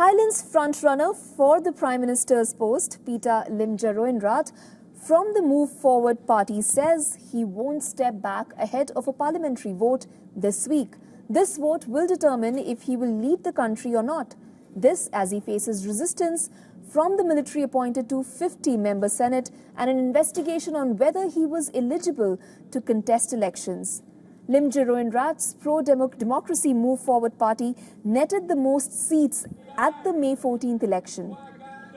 Thailand's frontrunner for the Prime Minister's post, Pita Lomajaroenrat, from the Move Forward party says he won't step back ahead of a parliamentary vote this week. This vote will determine if he will lead the country or not. This as he faces resistance from the military-appointed 250-member Senate and an investigation on whether he was eligible to contest elections. Lomajaroenrat's pro-democracy Move Forward party netted the most seats at the May 14th election.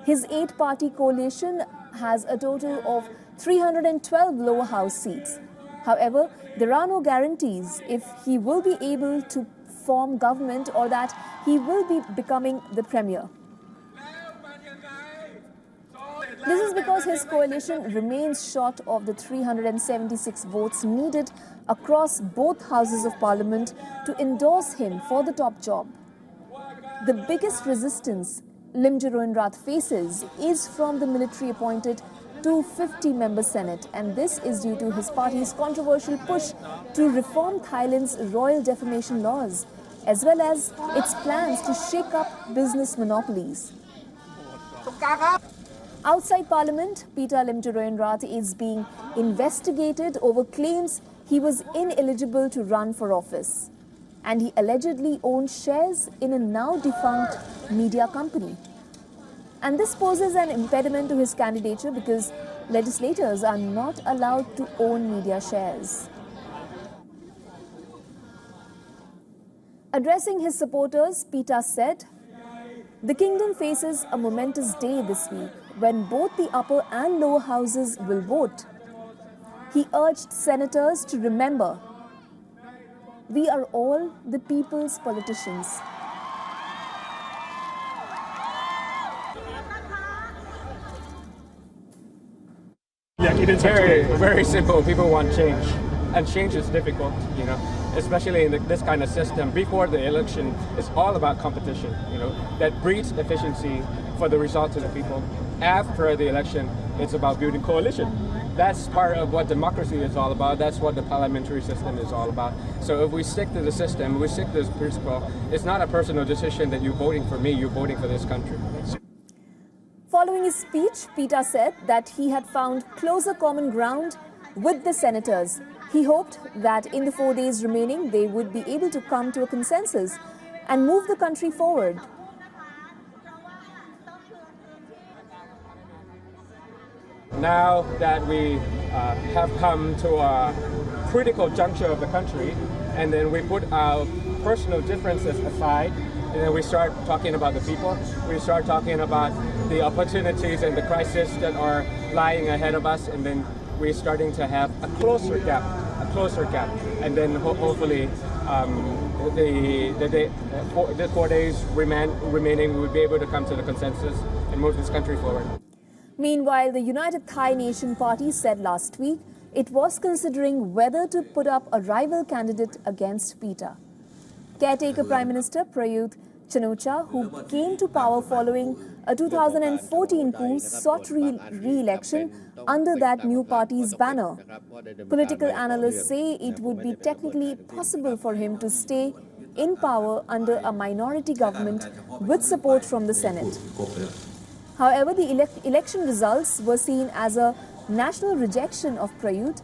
His 8-party coalition has a total of 312 lower house seats. However, there are no guarantees if he will be able to form government or that he will be becoming the premier. This is because his coalition remains short of the 376 votes needed across both houses of parliament to endorse him for the top job. The biggest resistance Lomajaroenrat faces is from the military-appointed 250-member Senate, and this is due to his party's controversial push to reform Thailand's royal defamation laws, as well as its plans to shake up business monopolies. Outside Parliament, Pita Lomajaroenrat is being investigated over claims he was ineligible to run for office, and he allegedly owned shares in a now-defunct media company. And this poses an impediment to his candidature because legislators are not allowed to own media shares. Addressing his supporters, Pita said, "The kingdom faces a momentous day this week when both the upper and lower houses will vote." He urged senators to remember, "We are all the people's politicians." It's very simple. People want change, and change is difficult, especially in this kind of system. Before the election, it's all about competition, that breeds efficiency for the result to the people. After the election, it's about building coalition. That's part of what democracy is all about. That's what the parliamentary system is all about. So if we stick to the system, we stick to this principle, it's not a personal decision that you're voting for me, you're voting for this country. Following his speech, Pita said that he had found closer common ground with the senators. He hoped that in the 4 days remaining, they would be able to come to a consensus and move the country forward. Now that we have come to a critical juncture of the country, and then we put our personal differences aside, and then we start talking about the people, we start talking about the opportunities and the crises that are lying ahead of us, and then we're starting to have a closer gap, and then hopefully the 4 days remaining, we'll be able to come to the consensus and move this country forward. Meanwhile, the United Thai Nation Party said last week it was considering whether to put up a rival candidate against Pita. Caretaker Prime Minister Prayut Chan-o-cha, who came to power following a 2014 coup, sought re-election under that new party's banner. Political analysts say it would be technically possible for him to stay in power under a minority government with support from the Senate. However, the election results were seen as a national rejection of Prayut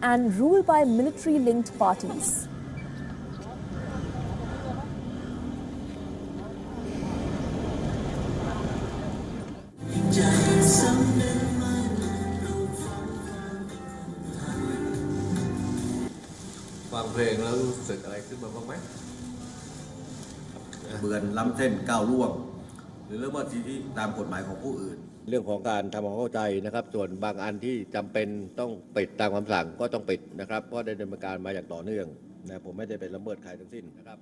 and rule by military-linked parties.ฟังเพลงแล้วรู้สึกอะไรขึ้นมาบ้างไหมเบื่อล้ำเส้นก้าวล่วงหรือละเมิดสิทธิตามกฎหมายของผู้อื่นเรื่องของการทำความเข้าใจนะครับส่วนบางอันที่จำเป็นต้องปิดตามคำสั่งก็ต้องปิดนะครับเพราะได้ดำเนินการมาอย่างต่อเนื่องนะผมไม่ได้ไปละเมิดใครทั้งสิ้นนะครับ